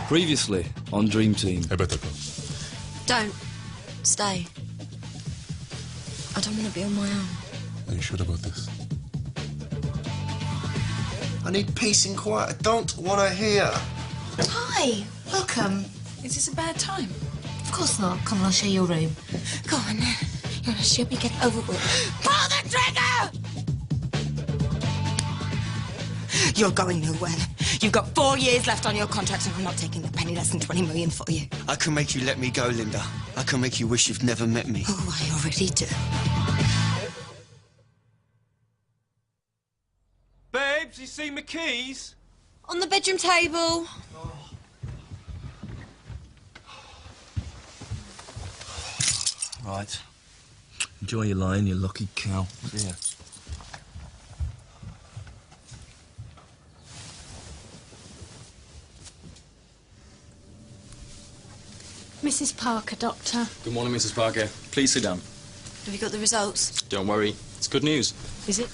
Previously on Dream Team. I better go. Don't. Stay. I don't want to be on my own. Are you sure about this? I need peace and quiet. I don't want to hear. Hi. Welcome. Is this a bad time? Of course not. Come on, I'll show you your room. Go on. You're a ship. Get over with. Pull the trigger! You're going nowhere. You've got 4 years left on your contract, and I'm not taking a penny less than 20 million for you. I can make you let me go, Linda. I can make you wish you've never met me. Oh, I already do. Babes, you seen my keys? On the bedroom table. Right. Enjoy your line, you lucky cow. See ya. Mrs. Parker, Doctor. Good morning, Mrs. Parker. Please sit down. Have you got the results? Don't worry. It's good news. Is it?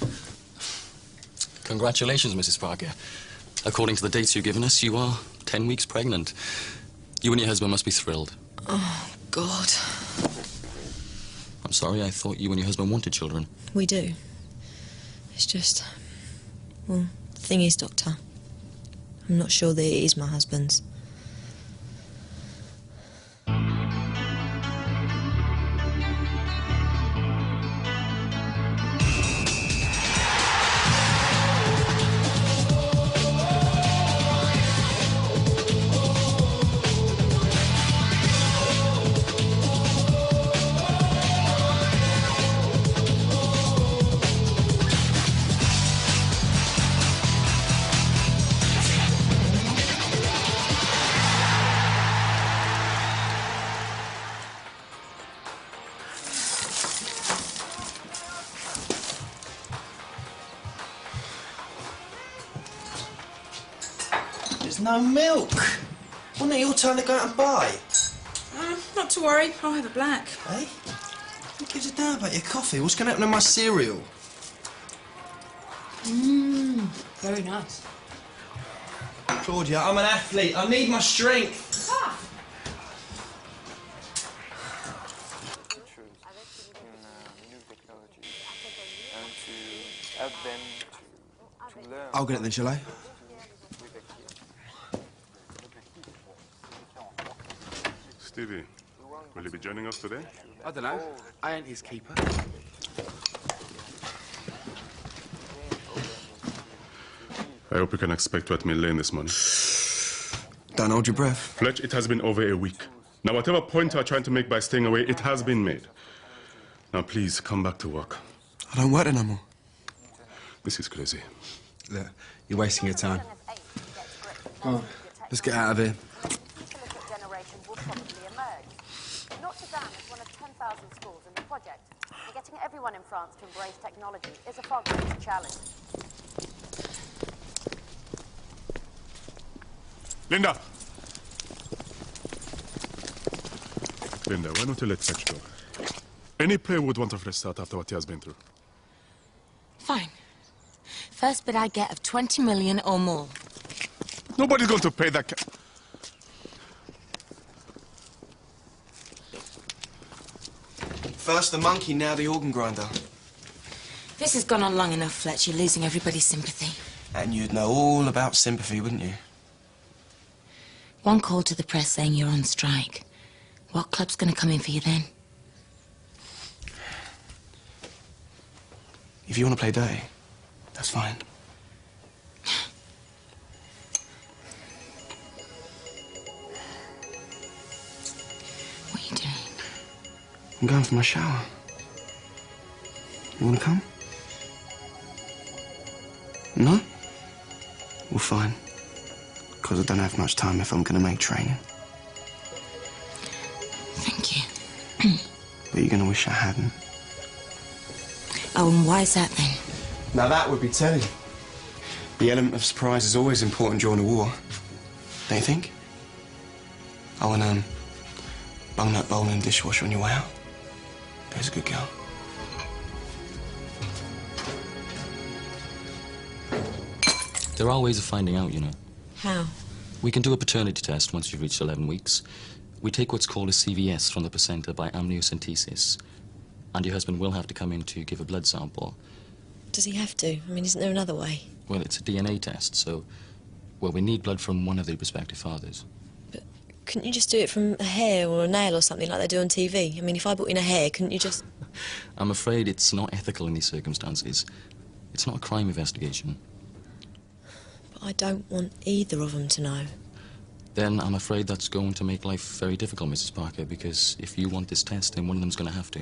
Congratulations, Mrs. Parker. According to the dates you've given us, you are 10 weeks pregnant. You and your husband must be thrilled. Oh, God. I'm sorry, I thought you and your husband wanted children. We do. It's just... Well, the thing is, Doctor, I'm not sure that it is my husband's. There's no milk. Wasn't it your turn to go out and buy? Not to worry. I'll have a black. Hey? Who gives a damn about your coffee? What's going to happen to my cereal? Very nice. Claudia, I'm an athlete. I need my strength. I'll get it then, shall I? Stevie, will you be joining us today? I don't know. I ain't his keeper. I hope you can expect to at Mill Lane this morning. Don't hold your breath. Fletch, it has been over a week. Now, whatever point you are trying to make by staying away, it has been made. Now, please, come back to work. I don't work there no more. This is crazy. Look, you're wasting your time. Come on, let's get out of here. Generation will probably emerge. Notre Dame is one of 10,000 schools in the project, and getting everyone in France to embrace technology is a far greater challenge. Linda! Linda, why don't you let Fletch go? Any player would want a fresh start after what he has been through. Fine. First bid I get of 20 million or more. Nobody's going to pay that First the monkey, now the organ grinder. This has gone on long enough, Fletch. You're losing everybody's sympathy. And you'd know all about sympathy, wouldn't you? One call to the press saying you're on strike. What club's going to come in for you then? If you want to play dirty, that's fine. What are you doing? I'm going for my shower. You want to come? No? Well, fine. Because I don't have much time if I'm going to make training. Thank you. But you're going to wish I hadn't. Oh, and why is that then? Now that would be telling. The element of surprise is always important during a war. Don't you think? Oh, and, bung that bowl in the dishwasher on your way out. There's a good girl. There are ways of finding out, you know. How? We can do a paternity test once you've reached 11 weeks. We take what's called a CVS from the placenta by amniocentesis. And your husband will have to come in to give a blood sample. Does he have to? I mean, isn't there another way? Well, it's a DNA test, so... Well, we need blood from one of the prospective fathers. But couldn't you just do it from a hair or a nail or something like they do on TV? I mean, if I brought in a hair, couldn't you just... I'm afraid it's not ethical in these circumstances. It's not a crime investigation. But I don't want either of them to know. Then I'm afraid that's going to make life very difficult, Mrs. Parker, because if you want this test, then one of them's going to have to.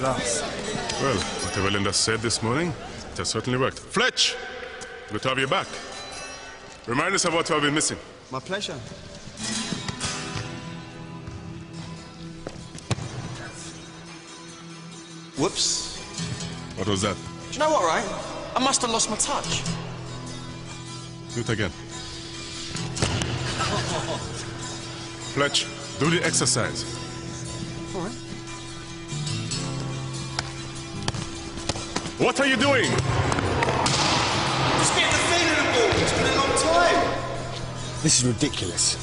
Lars. Well, whatever Linda said this morning, it has certainly worked. Fletch! Good to have you back. Remind us of what you have been missing. My pleasure. Whoops. What was that? Do you know what, right? I must have lost my touch. Do it again. Fletch, do the exercise. All right. What are you doing? Just getting the feel of the ball. It's been a long time. This is ridiculous.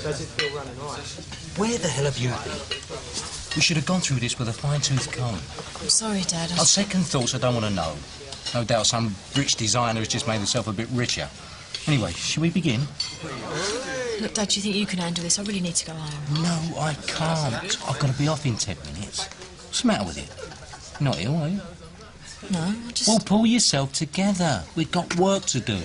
Does it feel running all right? Where the hell have you been? We should have gone through this with a fine-tooth comb. I'm sorry, Dad. On second thoughts, I don't want to know. No doubt some rich designer has just made himself a bit richer. Anyway, shall we begin? Look, Dad, do you think you can handle this? I really need to go home. No, I can't. I've got to be off in 10 minutes. What's the matter with you? You're not ill, are you? No, I just... Well, pull yourself together. We've got work to do.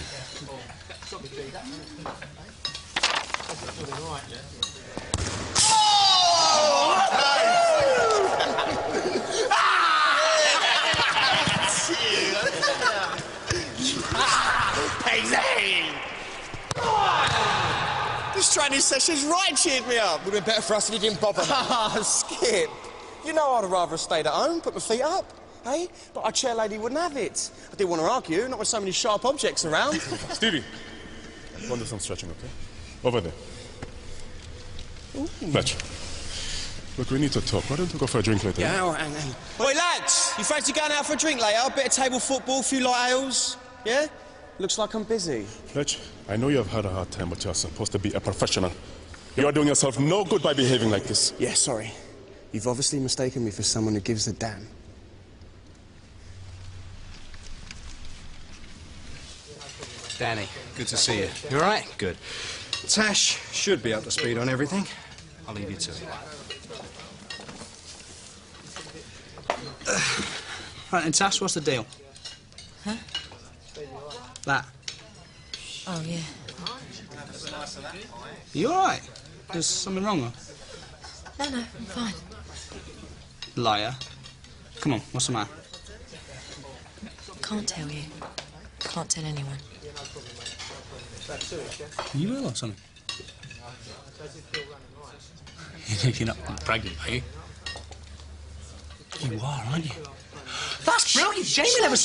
This training session's right cheered me up. Would have been better for us if you didn't bother. Ah, Skip. You know I'd have rather stayed at home, put my feet up, eh? But our chair lady wouldn't have it. I didn't want to argue, not with so many sharp objects around. Stevie, go and do some stretching, okay? Over there. Fletch. Look, we need to talk. Why don't we go for a drink later? Yeah, all right, hang on. Oi, lads, you fancy going out for a drink later? A bit of table football, a few light ales? Yeah? Looks like I'm busy. Fletch, I know you have had a hard time, but you're supposed to be a professional. You are doing yourself no good by behaving like this. Yeah, sorry. You've obviously mistaken me for someone who gives a damn. Danny, good to see you. You all right? Good. Tash should be up to speed on everything. I'll leave you to it. Right, and Tash, what's the deal? Huh? That. Oh, yeah. You all right? There's something wrong, or? No, no, I'm fine. Liar. Come on, what's the matter? Can't tell you. Can't tell anyone. Are you ill or something? You're not pregnant, are you? You are, aren't you? That's brilliant! Jamie never...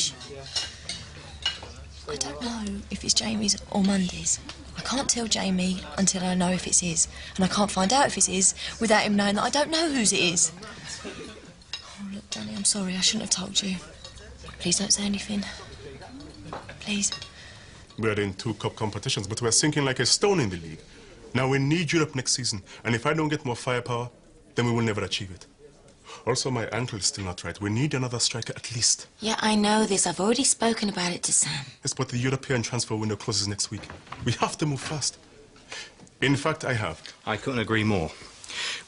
I don't know if it's Jamie's or Monday's. I can't tell Jamie until I know if it's his. And I can't find out if it's his without him knowing that I don't know whose it is. Oh, look, Danny, I'm sorry. I shouldn't have told you. Please don't say anything. Please. We're in 2 cup competitions, but we're sinking like a stone in the league. Now we need Europe next season, and if I don't get more firepower, then we will never achieve it. Also, my ankle is still not right. We need another striker at least. Yeah, I know this. I've already spoken about it to Sam. Yes, but the European transfer window closes next week. We have to move fast. In fact, I have. I couldn't agree more,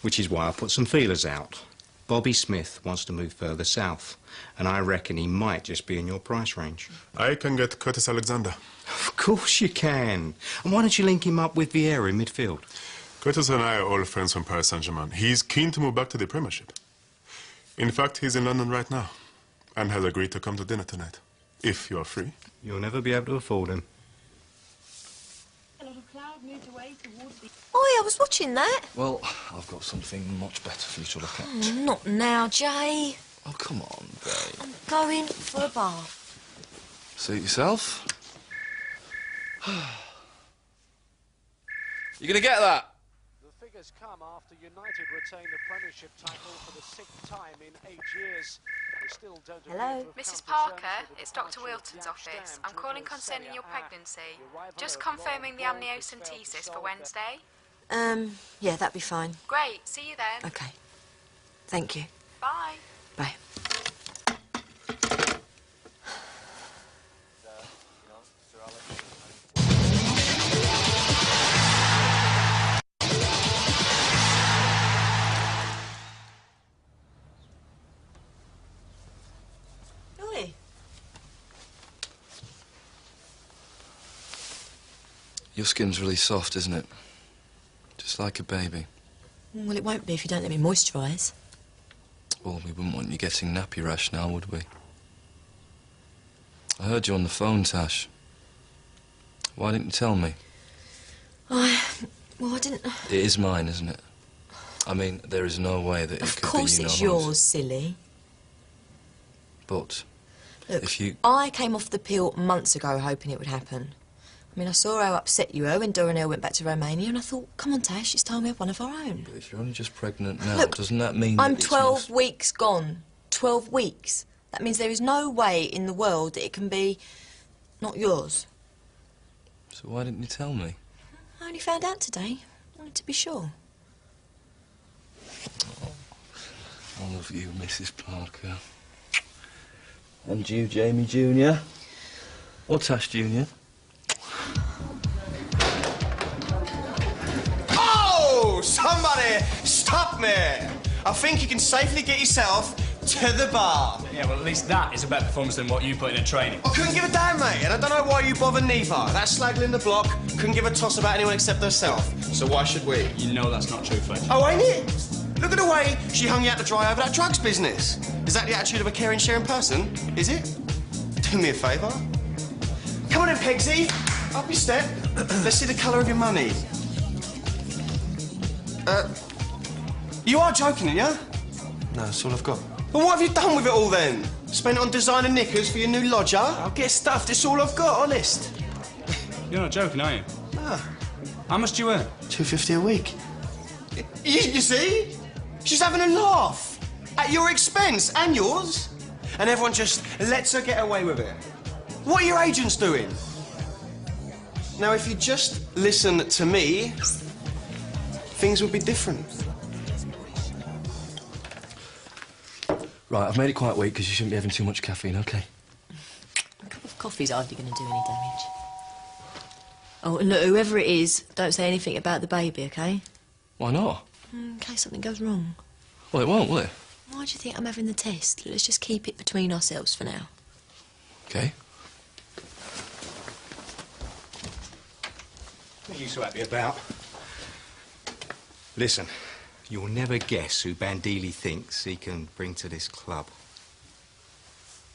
which is why I put some feelers out. Bobby Smith wants to move further south, and I reckon he might just be in your price range. I can get Curtis Alexander. Of course you can. And why don't you link him up with Vieira in midfield? Curtis and I are old friends from Paris Saint-Germain. He's keen to move back to the Premiership. In fact, he's in London right now and has agreed to come to dinner tonight, if you're free. You'll never be able to afford him. Oh, I was watching that. Well, I've got something much better for you to look at. Oh, not now, Jay. Oh, come on, babe. I'm going for a bath. Suit yourself. You gonna get that? The figures come after United retain the Premiership title for the 6th time in 8 years. They still don't Hello? Mrs. Parker, it's Dr. Wilton's office. I'm calling concerning your pregnancy. Just confirming the amniocentesis for Wednesday. Yeah, that'd be fine. Great, see you then. Okay. Thank you. Bye. Bye. Your skin's really soft, isn't it? Just like a baby. Well, it won't be if you don't let me moisturise. Well, we wouldn't want you getting nappy rash now, would we? I heard you on the phone, Tash. Why didn't you tell me? Well, I didn't... It is mine, isn't it? I mean, there is no way that it could be... Of course it's yours, silly. But... Look, if you... I came off the pill months ago hoping it would happen. I mean, I saw how upset you were when Dora and Elle went back to Romania, and I thought, come on, Tash, it's time we have one of our own. But if you're only just pregnant now, Look, doesn't that mean I'm that it's 12 weeks gone. 12 weeks. That means there is no way in the world that it can be not yours. So why didn't you tell me? I only found out today. I wanted to be sure. Oh, I love you, Mrs. Parker. And you, Jamie Jr. Or Tash Jr. Oh! Somebody stop me! I think you can safely get yourself to the bar. Yeah, well, at least that is a better performance than what you put in a training. I couldn't give a damn, mate, and I don't know why you bother neither. That slaggling the block couldn't give a toss about anyone except herself. So why should we? You know that's not true, Fletch. Oh, ain't it? Look at the way she hung you out to dry over that drugs business. Is that the attitude of a caring, sharing person? Is it? Do me a favour. Come on in, Pegsy. Up your step. Let's see the colour of your money. You are joking, aren't you? No, that's all I've got. Well, what have you done with it all, then? Spent it on designer knickers for your new lodger? I'll get stuffed. It's all I've got, honest. You're not joking, are you? No. How much do you earn? $250 a week. You see? She's having a laugh. At your expense and yours. And everyone just lets her get away with it. What are your agents doing? Now, if you just listen to me, things would be different. Right, I've made it quite weak because you shouldn't be having too much caffeine, OK? A cup of coffee's hardly going to do any damage. Oh, and look, whoever it is, don't say anything about the baby, OK? Why not? In case something goes wrong. Well, it won't, will it? Why do you think I'm having the test? Let's just keep it between ourselves for now. OK. What are you so happy about? Listen, you'll never guess who Bandili thinks he can bring to this club.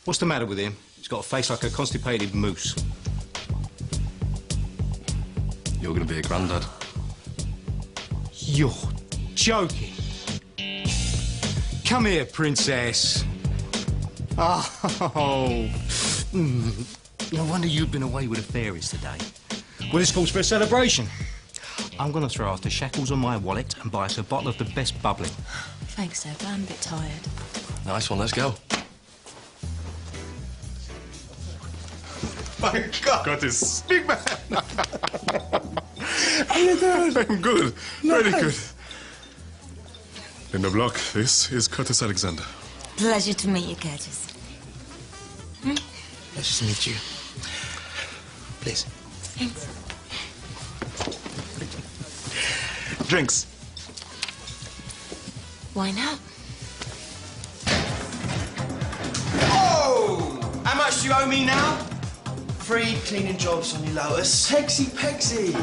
What's the matter with him? He's got a face like a constipated moose. You're going to be a granddad. You're joking. Come here, princess. Oh. No wonder you've been away with the fairies today. Well, this calls for a celebration. I'm going to throw off the shackles on my wallet and buy us a bottle of the best bubbling. Thanks, Dad, but I'm a bit tired. Nice one, let's go. My God, Curtis, big man. How you doing? I'm good, very good. In the block, this is Curtis Alexander. Pleasure to meet you, Curtis. Pleasure to meet you. Please. Thanks. Drinks. Why not? Oh! How much do you owe me now? 3 cleaning jobs on your Lotus. Pegsy.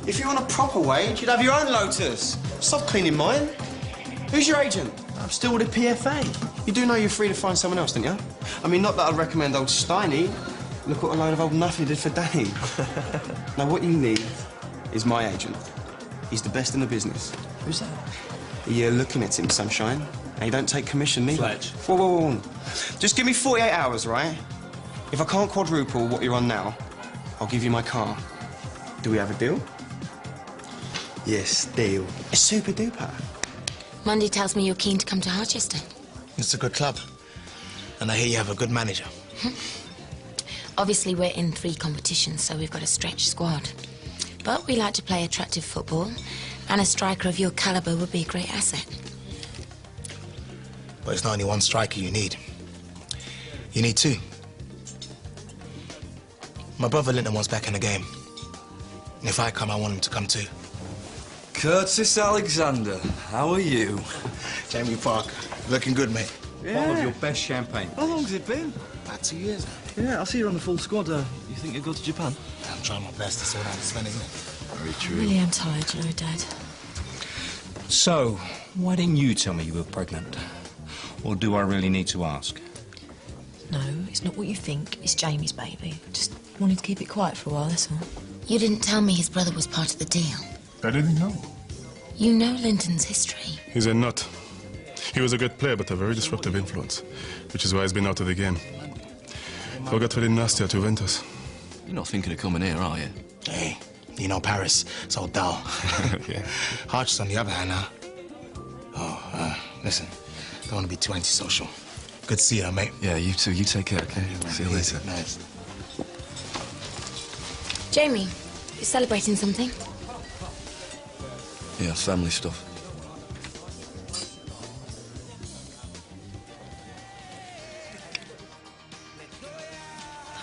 If you're on a proper wage, you'd have your own Lotus. Stop cleaning mine. Who's your agent? I'm still with the PFA. You do know you're free to find someone else, don't you? I mean, not that I'd recommend old Steiny. Look what a load of old nothing did for Danny. Now, what you need is my agent. He's the best in the business. Who's that? You're looking at him, Sunshine. And you don't take commission, neither. Fletch. Whoa. Just give me 48 hours, right? If I can't quadruple what you're on now, I'll give you my car. Do we have a deal? Yes, deal. A super duper. Monday tells me you're keen to come to Harchester. It's a good club. And I hear you have a good manager. Obviously, we're in 3 competitions, so we've got a stretched squad. But we like to play attractive football, and a striker of your calibre would be a great asset. But it's not only one striker you need. You need 2. My brother Linton wants back in the game. And if I come, I want him to come too. Curtis Alexander, how are you? Jamie Parker, looking good, mate. Bottle of your best champagne. How long's it been? About 2 years now. Yeah, I see you're on the full squad. You think you'll go to Japan? I'm trying my best to sort out this isn't it? Very I true. really am tired, you know, Dad. So, why didn't you tell me you were pregnant? Or do I really need to ask? No, it's not what you think. It's Jamie's baby. Just wanted to keep it quiet for a while, that's all. You didn't tell me his brother was part of the deal. I didn't know. You know Linton's history. He's a nut. He was a good player, but a very disruptive influence, which is why he's been out of the game. So got really nasty at Juventus. You're not thinking of coming here, are you? Hey, you know Paris, it's all dull. Yeah. Harchester, on the other hand, now. Oh, listen, don't want to be too antisocial. Good to see you, mate. Yeah, you too. You take care, okay? See you later. Nice. Jamie, you're celebrating something? Yeah, family stuff.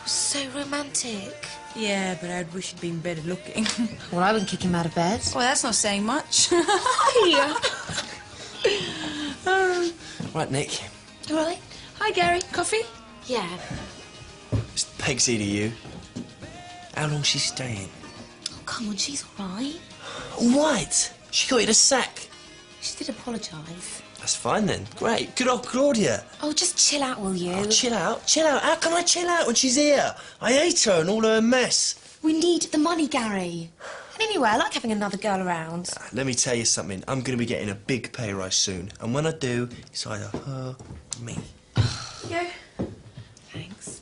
So romantic. Yeah, but I'd wish he'd been better looking. Well, I wouldn't kick him out of bed. Well, that's not saying much. Yeah. Right, Nick. All right. Hi, Gary. Coffee? Yeah. It's Pegsy to you. How long's she staying? Oh, come on, she's all right. All right. She got you the sack. She did apologise. That's fine then. Great. Good old Claudia. Oh, just chill out, will you? Oh, chill out. Chill out. How can I chill out when she's here? I hate her and all her mess. We need the money, Gary. And anyway, I like having another girl around. Let me tell you something. I'm going to be getting a big pay rise soon. And when I do, it's either her or me. Yeah. Thanks.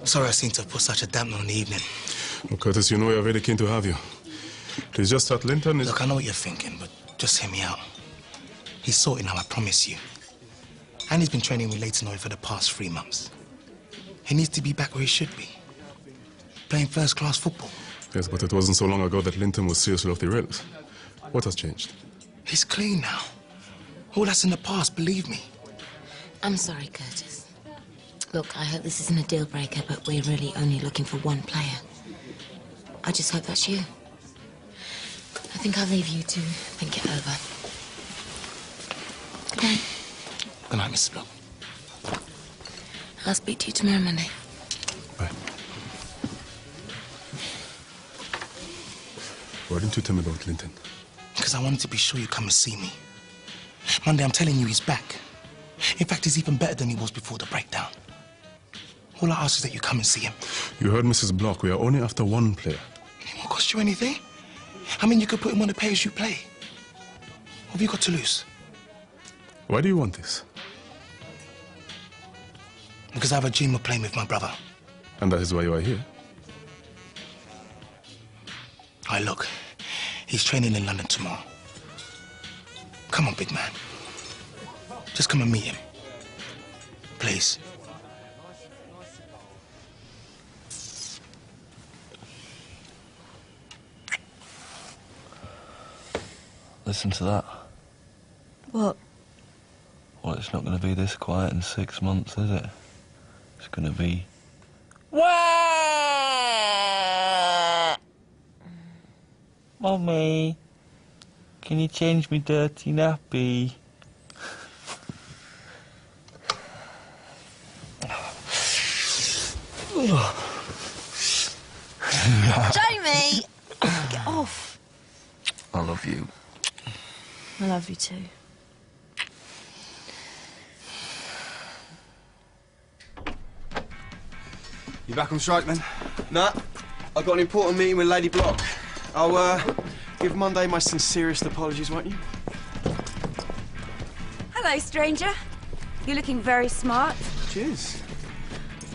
Sorry I seem to have put such a dampener on the evening. Well, Curtis, you know we are very keen to have you. It's just that Linton is... Look, I know what you're thinking, but just hear me out. He's sorted now, I promise you. And he's been training with Leighton Oil for the past 3 months. He needs to be back where he should be. Playing first-class football. Yes, but it wasn't so long ago that Linton was seriously off the rails. What has changed? He's clean now. All that's in the past, believe me. I'm sorry, Curtis. Look, I hope this isn't a deal breaker, but we're really only looking for one player. I just hope that's you. I think I'll leave you to think it over. Good night. Good night, Mrs. Block. I'll speak to you tomorrow, Monday. Bye. Why didn't you tell me about Linton? Because I wanted to be sure you come and see me. Monday, I'm telling you, he's back. In fact, he's even better than he was before the breakdown. All I ask is that you come and see him. You heard Mrs. Block. We are only after one player. It won't cost you anything. I mean, you could put him on the pay as you play. What have you got to lose? Why do you want this? Because I have a dream of playing with my brother. And that is why you are here? Hey, look, he's training in London tomorrow. Come on, big man. Just come and meet him. Please. Listen to that. What? Well, it's not going to be this quiet in 6 months, is it? It's going to be... Mummy, can you change me dirty nappy? Jamie! Get off. I love you. I love you too. You back on strike, then? Nah, I've got an important meeting with Lady Block. I'll, give Monday my sincerest apologies, won't you? Hello, stranger. You're looking very smart. Cheers.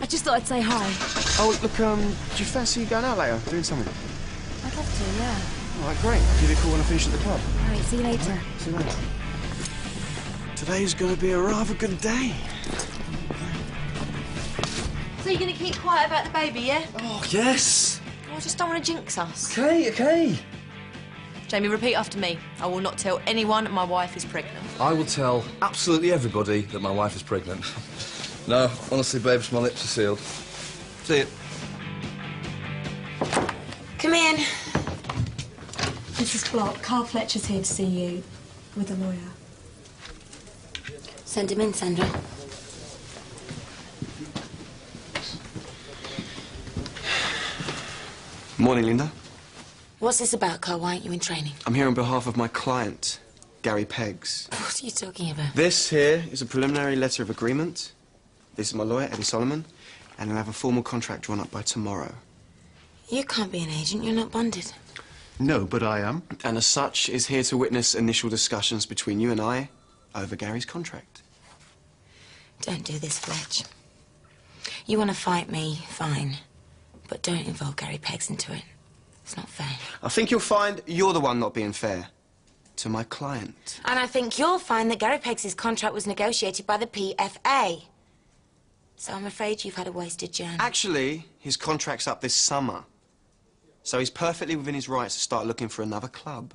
I just thought I'd say hi. Oh, look, do you fancy going out later, doing something? I'd love to, yeah. All right, great. I'll give you a call when I finish at the club. All right, see you later. See you later. Today's going to be a rather good day. So you're going to keep quiet about the baby, yeah? Oh, yes. Oh, I just don't want to jinx us. Okay. Jamie, repeat after me. I will not tell anyone my wife is pregnant. I will tell absolutely everybody that my wife is pregnant. No, honestly, babes, my lips are sealed. See you. Come in. Mrs. Block, Carl Fletcher's here to see you with a lawyer. Send him in, Sandra. Morning, Linda. What's this about, Carl? Why aren't you in training? I'm here on behalf of my client, Gary Peggs. What are you talking about? This here is a preliminary letter of agreement. This is my lawyer, Eddie Solomon, and he'll have a formal contract drawn up by tomorrow. You can't be an agent. You're not bonded. No, but I am. And as such, is here to witness initial discussions between you and I over Gary's contract. Don't do this, Fletch. You want to fight me, fine. But don't involve Gary Peggs into it. It's not fair. I think you'll find you're the one not being fair to my client. And I think you'll find that Gary Peggs' contract was negotiated by the PFA. So I'm afraid you've had a wasted journey. Actually, his contract's up this summer. So he's perfectly within his rights to start looking for another club.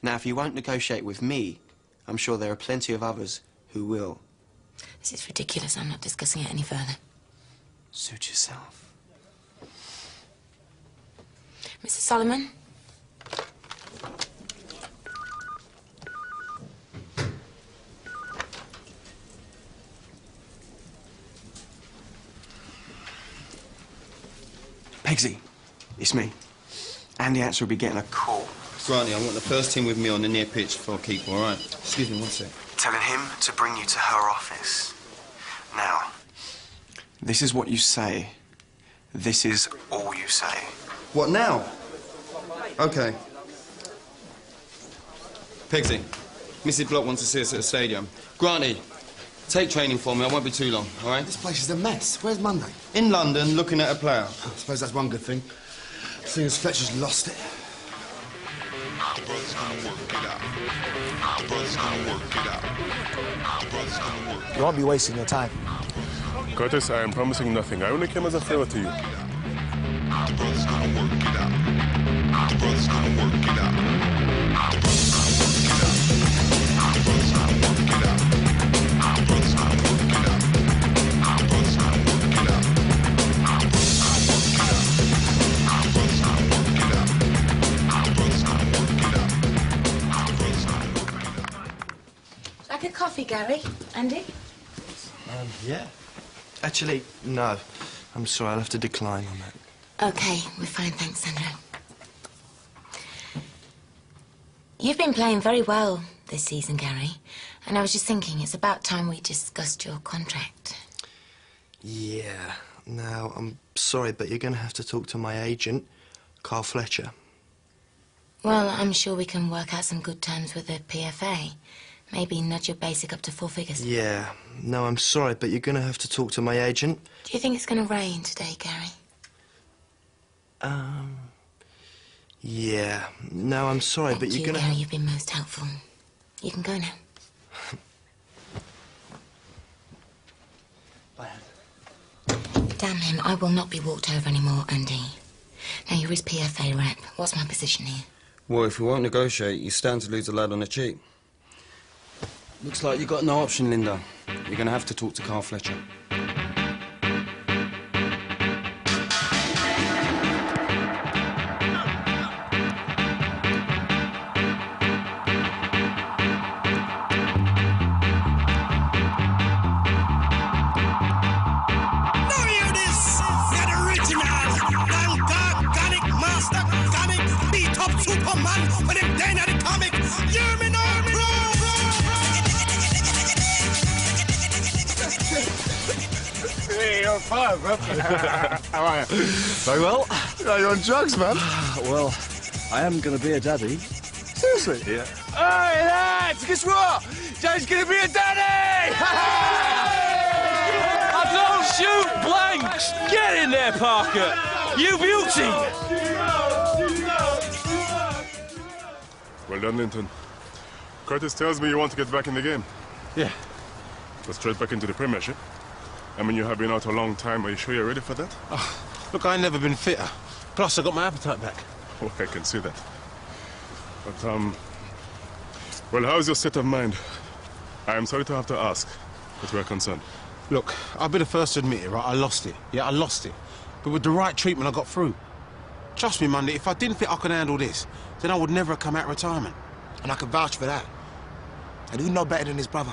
Now, if he won't negotiate with me, I'm sure there are plenty of others who will. This is ridiculous. I'm not discussing it any further. Suit yourself. Mrs. Solomon? Peggsy, it's me. Andy Atzer will be getting a call. Granny, I want the first team with me on the near pitch for a keep, all right? Excuse me, one sec. Telling him to bring you to her office. Now, this is what you say. This is all you say. What now? OK. Peggsy, Mrs. Block wants to see us at the stadium. Granny, take training for me. I won't be too long, all right? This place is a mess. Where's Monday? In London, looking at a player. I suppose that's one good thing. Seeing as Fletcher's lost it. The brother's gonna work it out. The brother's gonna work it out. The brother's gonna work it out. You won't be wasting your time. Curtis, I am promising nothing. I only came as a favor to you. The brother's gonna work it out. The brother's gonna work it out. The brother's gonna work it out. The brother's gonna work it out. The brother's gonna work it out. The brother's gonna work it out. The brother's gonna work it out. The brother's gonna work it out. The brother's gonna work it out. The brother's gonna work it out. Like a coffee, Gary? Andy? Yeah. Actually, no. I'm sorry, I'll have to decline on that. OK, we're fine, thanks, Sandra. You've been playing very well this season, Gary. And I was just thinking, it's about time we discussed your contract. Yeah. Now, I'm sorry, but you're going to have to talk to my agent, Carl Fletcher. Well, I'm sure we can work out some good terms with the PFA. Maybe nudge your basic up to 4 figures. Yeah. No, I'm sorry, but you're going to have to talk to my agent. Do you think it's going to rain today, Gary? Yeah. No, I'm sorry, but you're going to... Gary, you've been most helpful. You can go now. Damn him, I will not be walked over anymore, Andy. Now, you're his PFA rep. What's my position here? Well, if we won't negotiate, you stand to lose a lad on the cheap. Looks like you've got no option, Linda. You're going to have to talk to Carl Fletcher. How are you? Very well. Oh, you're on drugs, man. Well, I am going to be a daddy. Seriously? Yeah. Hey, lads, guess what? Joe's gonna be a daddy! Shoot blanks! Get in there, Parker! You beauty! Well done, Linton. Curtis tells me you want to get back in the game. Yeah. Go straight back into the Premiership. I mean, you have been out a long time. Are you sure you're ready for that? Oh, look, I ain't never been fitter. Plus, I got my appetite back. Oh, I can see that. But, well, how's your state of mind? I am sorry to have to ask, but we're concerned. Look, I'll be the first to admit it, right? I lost it. Yeah, I lost it. But with the right treatment, I got through. Trust me, Monday, if I didn't think I could handle this, then I would never have come out of retirement. And I can vouch for that. And who know better than his brother?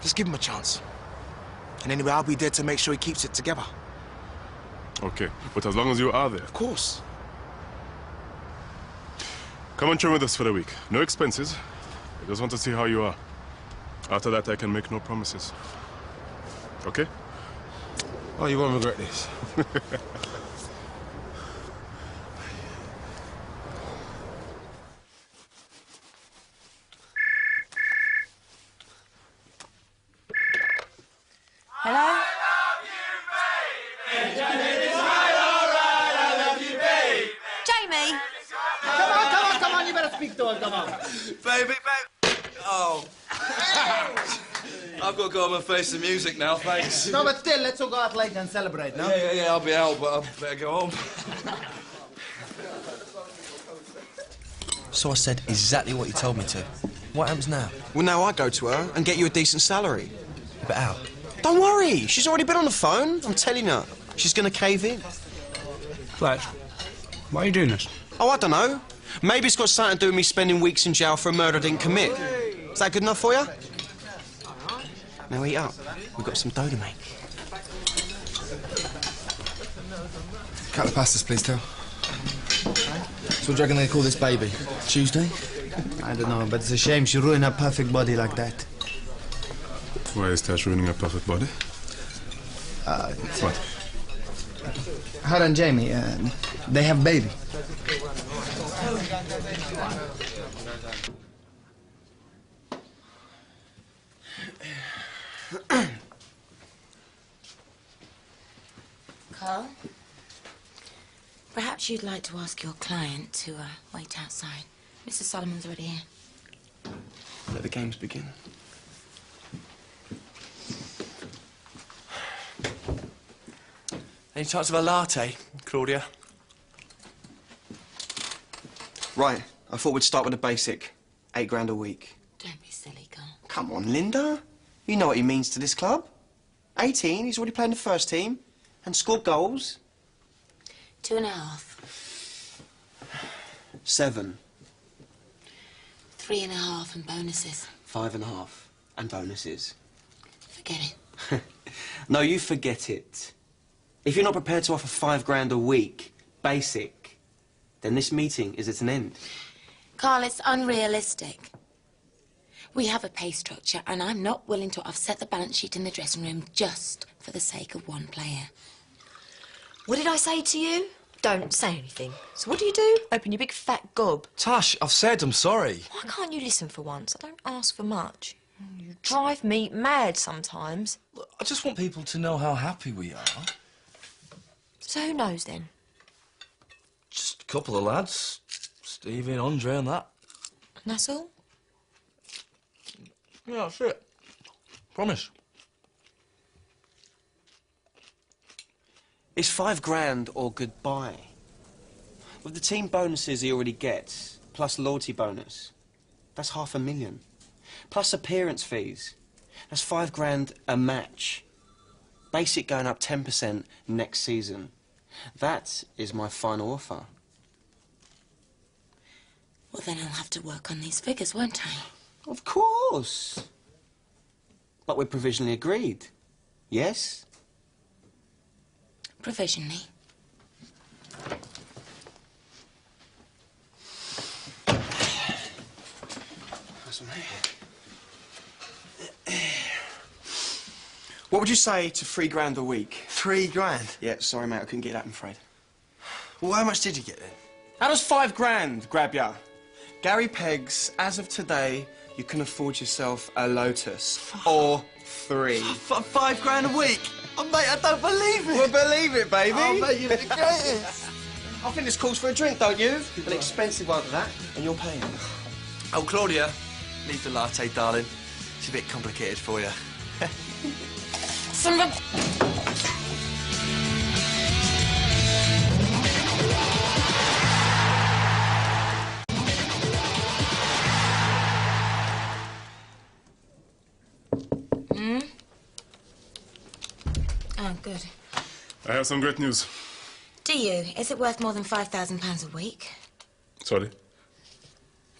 Just give him a chance. And anyway, I'll be there to make sure he keeps it together. Okay, but as long as you are there. Of course. Come and train with us for the week. No expenses. I just want to see how you are. After that, I can make no promises. Okay? Oh, you won't regret this. Hello? Jamie! Come on, you better speak to her, come on. Baby. Oh. I've got to go home and face the music now, thanks. No, but still, let's all go out later and celebrate, no? Yeah, I'll be out, but I better go home. So I said exactly what you told me to. What happens now? Well, now I go to her and get you a decent salary. But how? Don't worry, she's already been on the phone. I'm telling her. She's gonna cave in. Fletch, why are you doing this? Oh, I don't know. Maybe it's got something to do with me spending weeks in jail for a murder I didn't commit. Is that good enough for you? Now eat up. We've got some dough to make. Couple of pastas, please, Tel. So what do you reckon they call this baby? Tuesday? I don't know, but it's a shame she ruined her perfect body like that. Why is Tash ruining a perfect body? What? Her and Jamie, they have baby. Carl, perhaps you'd like to ask your client to wait outside. Mr. Solomon's already here. Let the games begin. Any chance of a latte, Claudia? Right, I thought we'd start with the basic. £8 a week. Don't be silly, Carl. Come on, Linda. You know what he means to this club. 18, he's already playing the first team and scored goals. 2.5. 7. 3.5 and bonuses. 5.5 and bonuses. Forget it. No, you forget it. If you're not prepared to offer £5 a week, basic, then this meeting is at an end. Carl, it's unrealistic. We have a pay structure, and I'm not willing to offset the balance sheet in the dressing room just for the sake of one player. What did I say to you? Don't say anything. So what do? Open your big fat gob. Tash, I've said I'm sorry. Why can't you listen for once? I don't ask for much. You drive me mad sometimes. I just want people to know how happy we are. So who knows then? Just a couple of lads. Stevie and Andre and that. And that's all? Yeah, that's it. Promise. It's £5 or goodbye. With the team bonuses he already gets, plus loyalty bonus, that's £500,000. Plus appearance fees, that's £5 a match. Basic going up 10% next season. That is my final offer. Well, then I'll have to work on these figures, won't I? Of course. But we're provisionally agreed. Yes? Provisionally. That's me. What would you say to £3 a week? £3? Yeah, sorry, mate, I couldn't get that, I'm afraid. Well, how much did you get then? How does £5 grab ya? Gary Peggs, as of today, you can afford yourself a Lotus. Or 3. £5 grand a week? Oh, mate, I don't believe it. Well, believe it, baby. Oh, mate, you're the greatest. I think this calls for a drink, don't you? An expensive one at that, and you're paying. Oh, Claudia, leave the latte, darling. It's a bit complicated for you. Son of a... Oh, good. I have some great news. Do you? Is it worth more than £5,000 a week? Sorry,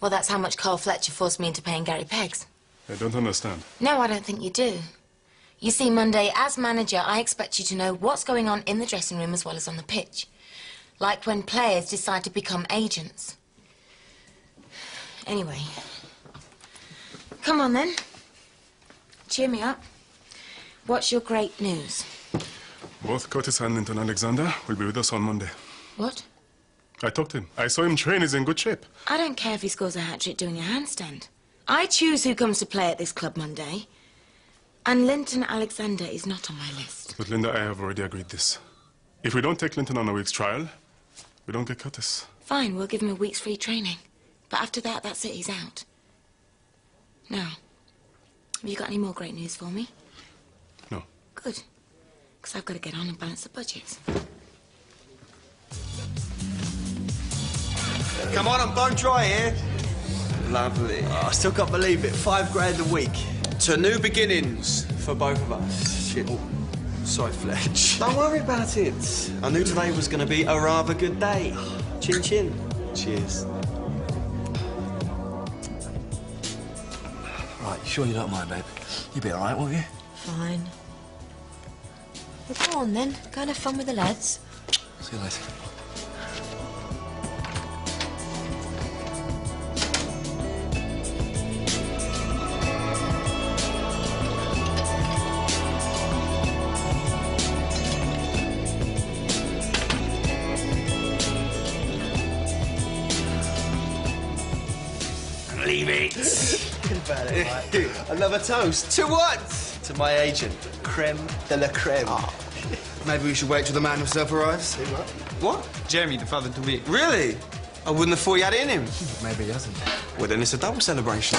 Well, that's how much Carl Fletcher forced me into paying Gary Peggs. I don't understand. No, I don't think you do. You see, Monday, as manager, I expect you to know what's going on in the dressing room as well as on the pitch. Like when players decide to become agents. Anyway. Come on, then. Cheer me up. What's your great news? Both Curtis and Linton Alexander will be with us on Monday. What? I talked to him. I saw him train. He's in good shape. I don't care if he scores a hat-trick doing a handstand. I choose who comes to play at this club Monday. And Linton Alexander is not on my list. But Linda, I have already agreed this. If we don't take Linton on a week's trial, we don't get Curtis. Fine, we'll give him a week's free training. But after that, that's it, he's out. Now, have you got any more great news for me? No. Good. Because I've got to get on and balance the budgets. Come on, I'm bone dry here. Lovely. Oh, I still can't believe it. £5 grand a week. To new beginnings for both of us. Shit. Oh, sorry, Fletch. Don't worry about it. I knew today was going to be a rather good day. Chin chin. Cheers. Right, you sure you don't mind, babe? You'll be all right, won't you? Fine. Well, go on then. Go and have fun with the lads. See you later. Leave it. Another toast. To what? To my agent, Creme de la Creme. Oh. Maybe we should wait till the man himself arrives. What? Jeremy, the father to be. Really? I wouldn't have thought you had it in him. Maybe he hasn't. Well, then it's a double celebration.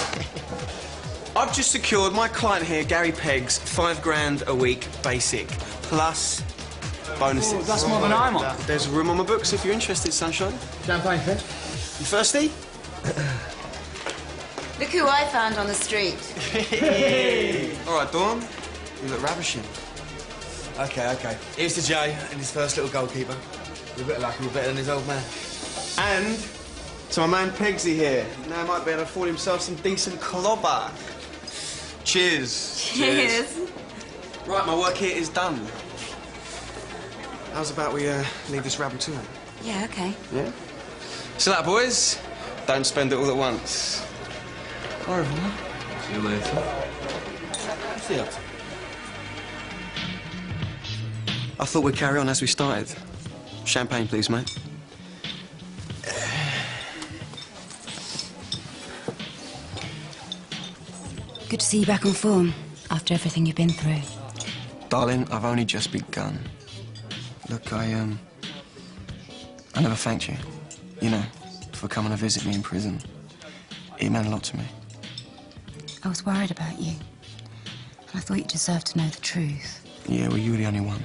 I've just secured my client here, Gary Peggs, £5 grand a week, basic, plus bonuses. Oh, that's more than I'm on. There's room on my books if you're interested, Sunshine. Champagne, Fred? You thirsty? Look who I found on the street. All right, Dawn. You look ravishing. Okay. Here's to Jay and his first little goalkeeper. With a bit of luck, we're better than his old man. And to my man Peggsy here. Now he might be able to afford himself some decent clobber. Cheers. Cheers. Right, my work here is done. How's about we leave this rabble to him? Yeah, okay. Yeah? So that, boys. Don't spend it all at once. Au revoir. See you later. See you. I thought we'd carry on as we started. Champagne, please, mate. Good to see you back on form after everything you've been through. Darling, I've only just begun. Look, I never thanked you, you know, for coming to visit me in prison. It meant a lot to me. I was worried about you. And I thought you deserved to know the truth. Yeah, well, you were the only one.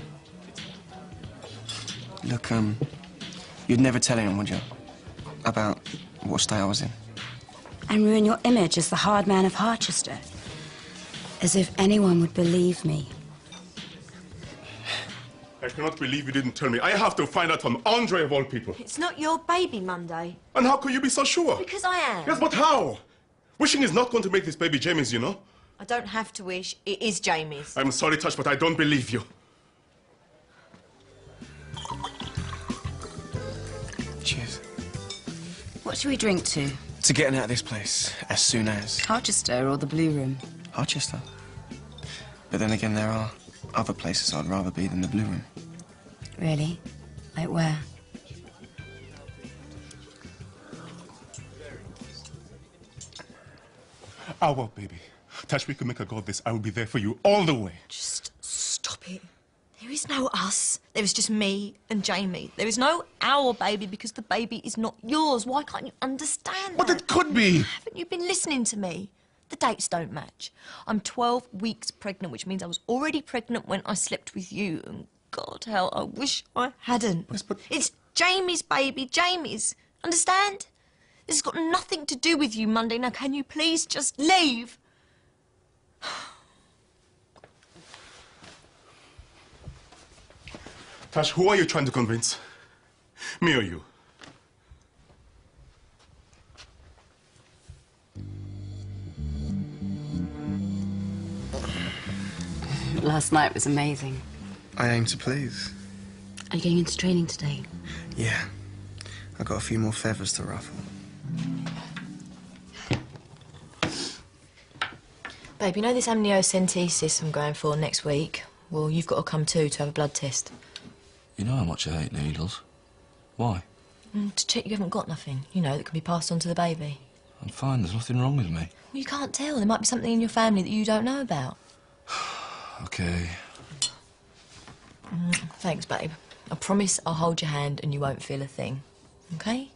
Look, you'd never tell anyone, would you? About what state I was in. And ruin your image as the hard man of Harchester. As if anyone would believe me. I cannot believe you didn't tell me. I have to find out from Andre of all people. It's not your baby, Monday. And how could you be so sure? Because I am. Yes, but how? Wishing is not going to make this baby Jamie's, you know? I don't have to wish. It is Jamie's. I'm sorry, Touch, but I don't believe you. Cheers. What should we drink to? To getting out of this place as soon as. Harchester or the Blue Room? Harchester. But then again, there are other places I'd rather be than the Blue Room. Really? Like where? Our baby. Tash, we could make a go of this. I will be there for you all the way. Just stop it. There is no us. There is just me and Jamie. There is no our baby because the baby is not yours. Why can't you understand But that? it could be. Haven't you been listening to me? The dates don't match. I'm 12 weeks pregnant, which means I was already pregnant when I slept with you. And God, how I wish I hadn't. Yes, but... It's Jamie's baby, Jamie's. Understand? This has got nothing to do with you, Monday. Now, can you please just leave? Tash, who are you trying to convince? Me or you? Last night was amazing. I aim to please. Are you going into training today? Yeah. I've got a few more feathers to ruffle. Babe, you know this amniocentesis I'm going for next week? Well, you've got to come too to have a blood test. You know how much I hate needles. Why? To check you haven't got nothing, you know, that can be passed on to the baby. I'm fine, there's nothing wrong with me. Well, you can't tell. There might be something in your family that you don't know about. Okay. Thanks, babe. I promise I'll hold your hand and you won't feel a thing. Okay?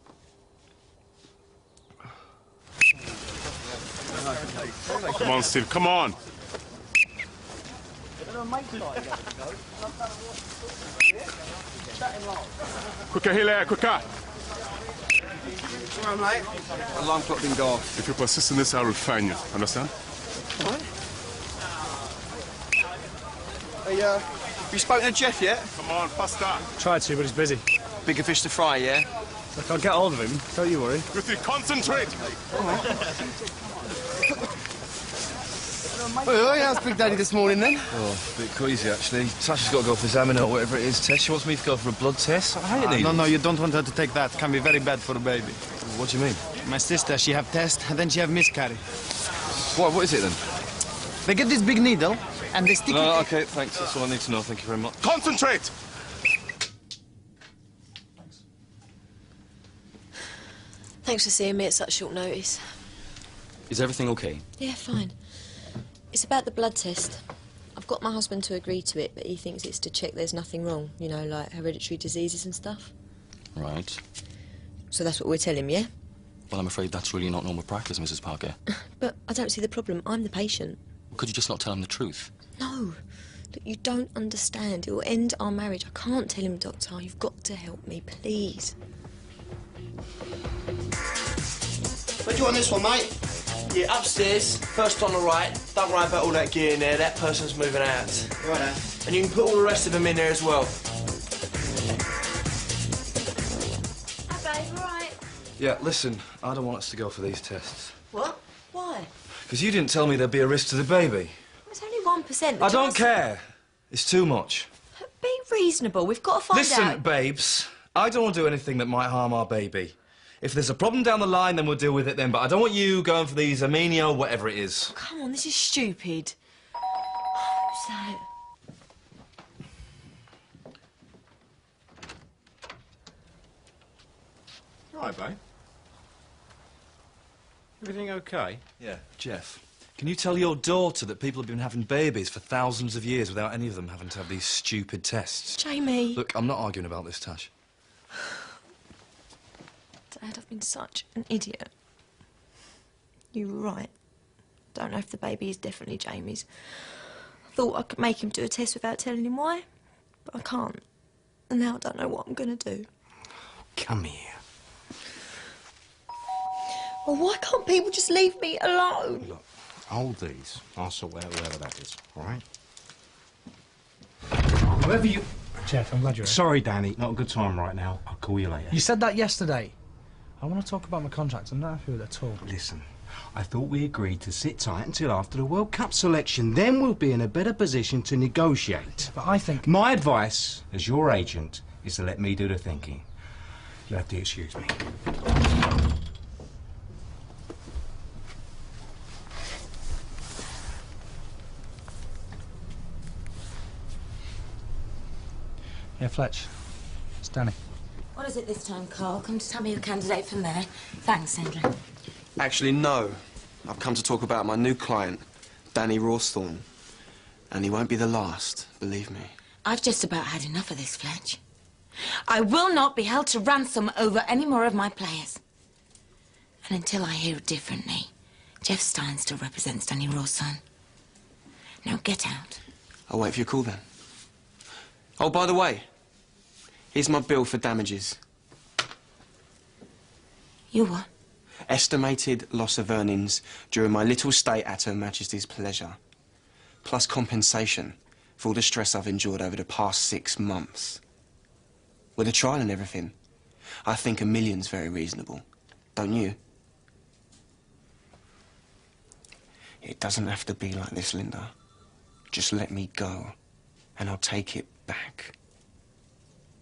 Come on, Steve, come on. Quicker, Hilaire, quicker. Come on, mate. Alarm clock didn't go off. If you persist in this, I will fine you. Understand? What? Hey, you spoken to Jeff yet? Come on, faster. Tried to, but he's busy. Bigger fish to fry, yeah? Look, I'll get hold of him. Don't you worry. Guthrie, concentrate. Well, how's Big Daddy this morning, then? Oh, a bit queasy, actually. Tasha's got to go for examiner or whatever it is. Tess, she wants me to go for a blood test. I hate needles. No, you don't want her to take that. Can be very bad for the baby. What do you mean? My sister, she have test, and then she have miscarry. What is it, then? They get this big needle, and they stick it... OK, thanks. That's all I need to know. Thank you very much. Concentrate! Thanks for seeing me at such short notice. Is everything okay? Yeah, fine. It's about the blood test. I've got my husband to agree to it, but he thinks it's to check there's nothing wrong, you know, like hereditary diseases and stuff. Right. So that's what we'll tell him, yeah? Well, I'm afraid that's really not normal practice, Mrs. Parker. But I don't see the problem. I'm the patient. Could you just not tell him the truth? No. Look, you don't understand. It will end our marriage. I can't tell him, Doctor. You've got to help me, please. Where do you want this one, mate? Yeah, upstairs, first on the right. Don't worry about all that gear in there. That person's moving out. Right now. And you can put all the rest of them in there as well. Hi, babe, all right? Yeah, listen, I don't want us to go for these tests. What? Why? Because you didn't tell me there'd be a risk to the baby. It's only 1%. I don't care. It's too much. Be reasonable. We've got to find Listen, out. babes, I don't want to do anything that might harm our baby. If there's a problem down the line, then we'll deal with it then. But I don't want you going for these Aminio, whatever it is. Oh, come on, this is stupid. Who's that? All right, babe. Everything okay? Yeah, Jeff. Can you tell your daughter that people have been having babies for thousands of years without any of them having to have these stupid tests? Jamie. Look, I'm not arguing about this, Tash. Dad, I've been such an idiot. You were right. Don't know if the baby is definitely Jamie's. I thought I could make him do a test without telling him why, but I can't. And now I don't know what I'm going to do. Come here. Well, why can't people just leave me alone? Look, hold these. I'll sort out whoever that is, all right? Whoever you... Jeff, I'm glad you're here. Sorry, Danny. Not a good time right now. I'll call you later. You said that yesterday. I want to talk about my contract. I'm not happy with it at all. Listen, I thought we agreed to sit tight until after the World Cup selection. Then we'll be in a better position to negotiate. But I think... My advice, as your agent, is to let me do the thinking. You'll have to excuse me. Yeah, Fletch. It's Danny. What is it this time, Carl? Come to tell me the candidate from there. Thanks, Sandra. Actually, no. I've come to talk about my new client, Danny Rawsthorne. And he won't be the last, believe me. I've just about had enough of this, Fletch. I will not be held to ransom over any more of my players. And until I hear differently, Jeff Stein still represents Danny Rawsthorne. Now get out. I'll wait for your call then. Oh, by the way, here's my bill for damages. You what? Estimated loss of earnings during my little stay at Her Majesty's pleasure, plus compensation for all the stress I've endured over the past 6 months. With a trial and everything, I think $1 million's very reasonable. Don't you? It doesn't have to be like this, Linda. Just let me go, and I'll take it back.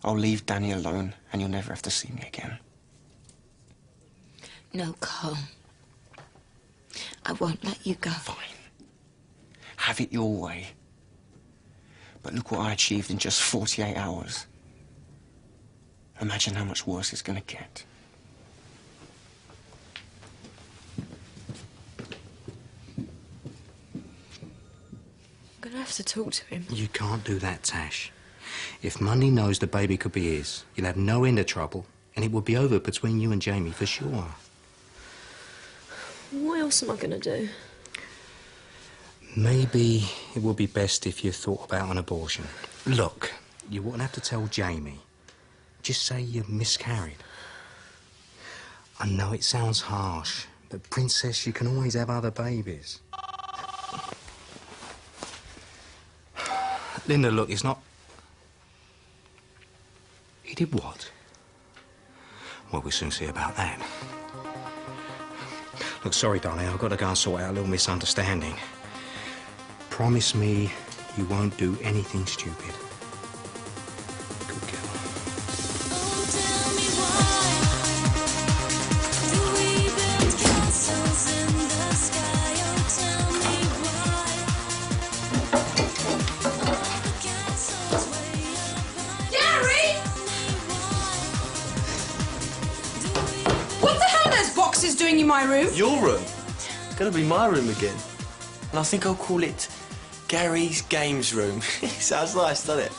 I'll leave Danny alone, and you'll never have to see me again. No, Cole. I won't let you go. Fine. Have it your way. But look what I achieved in just 48 hours. Imagine how much worse it's gonna get. I'm gonna have to talk to him. You can't do that, Tash. If Mundy knows the baby could be his, you'll have no end of trouble, and it will be over between you and Jamie for sure. What else am I gonna do? Maybe it would be best if you thought about an abortion. Look, you wouldn't have to tell Jamie. Just say you miscarried. I know it sounds harsh, but Princess, you can always have other babies. Linda, look, it's not... He did what? Well, we'll soon see about that. Look, sorry, darling, I've got to go and sort out a little misunderstanding. Promise me you won't do anything stupid. Good girl. Gary! What the hell are those boxes doing in my room? Your room? It's gonna be my room again. And I think I'll call it Gary's Games Room. Sounds nice, doesn't it?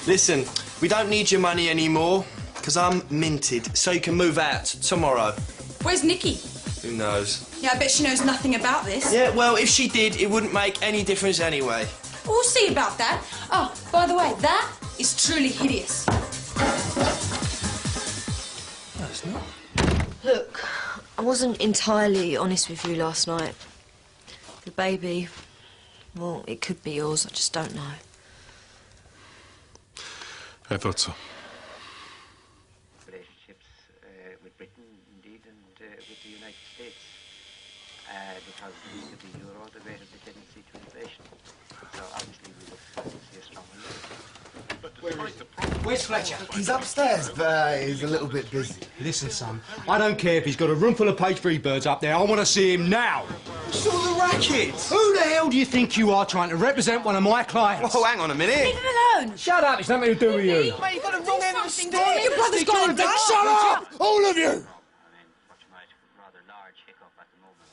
Listen, we don't need your money anymore, because I'm minted, so you can move out tomorrow. Where's Nikki? Who knows? Yeah, I bet she knows nothing about this. Yeah, well, if she did, it wouldn't make any difference anyway. We'll see about that. Oh, by the way, that is truly hideous. No, it's not. Look, I wasn't entirely honest with you last night. The baby, well, it could be yours, I just don't know. I thought so. Relationships with Britain, indeed, and with the United States, because the euro, the rate of the tendency to inflation. So obviously we will see a strong Where's Fletcher? He's upstairs, but he's a little bit busy. Listen, son, I don't care if he's got a room full of page 3 birds up there. I want to see him now. What's all the racket? Who the hell do you think you are trying to represent one of my clients? Oh, hang on a minute. Leave him alone. Shut up, it's nothing to do with you. Mate, you've got the wrong end of the stick. Your brother's got a big Shut up, all of you.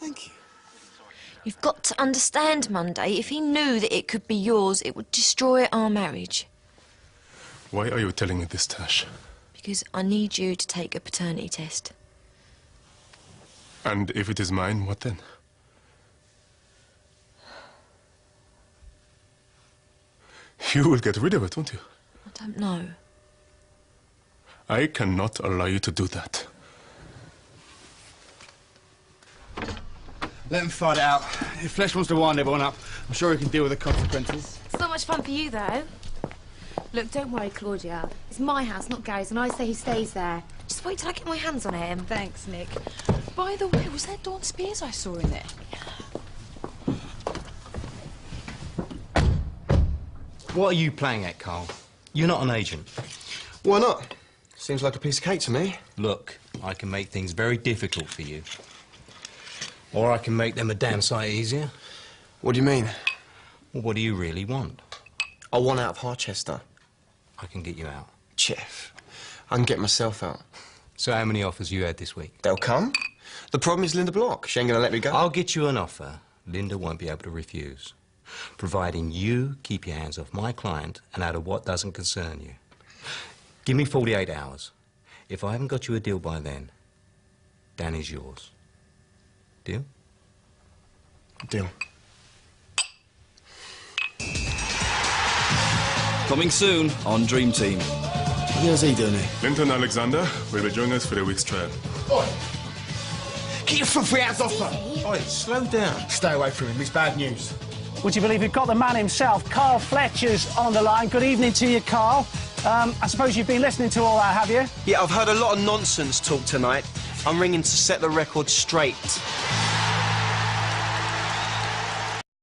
Thank you. You've got to understand, Monday, if he knew that it could be yours, it would destroy our marriage. Why are you telling me this, Tash? Because I need you to take a paternity test. And if it is mine, what then? You will get rid of it, won't you? I don't know. I cannot allow you to do that. Let him fight it out. If Fletch wants to wind everyone up, I'm sure he can deal with the consequences. It's not much fun for you, though. Look, don't worry, Claudia. It's my house, not Gary's, and I say he stays there. Just wait till I get my hands on him. Thanks, Nick. By the way, was that Dawn Spears I saw in there? What are you playing at, Carl? You're not an agent. Why not? Seems like a piece of cake to me. Look, I can make things very difficult for you. Or I can make them a damn sight easier. What do you mean? Well, what do you really want? I want out of Harchester. I can get you out. Jeff, I can get myself out. So how many offers you had this week? They'll come. The problem is Linda Block. She ain't gonna let me go. I'll get you an offer Linda won't be able to refuse, providing you keep your hands off my client and out of what doesn't concern you. Give me 48 hours. If I haven't got you a deal by then, Danny's yours. Deal? Deal. Coming soon on Dream Team. How's he doing here? Linton Alexander will be joining us for the week's trial. Oi! Keep your filthy hands off her! Oi, slow down. Stay away from him, it's bad news. Would you believe we've got the man himself, Carl Fletcher's on the line. Good evening to you, Carl. I suppose you've been listening to all that, have you? Yeah, I've heard a lot of nonsense talk tonight. I'm ringing to set the record straight.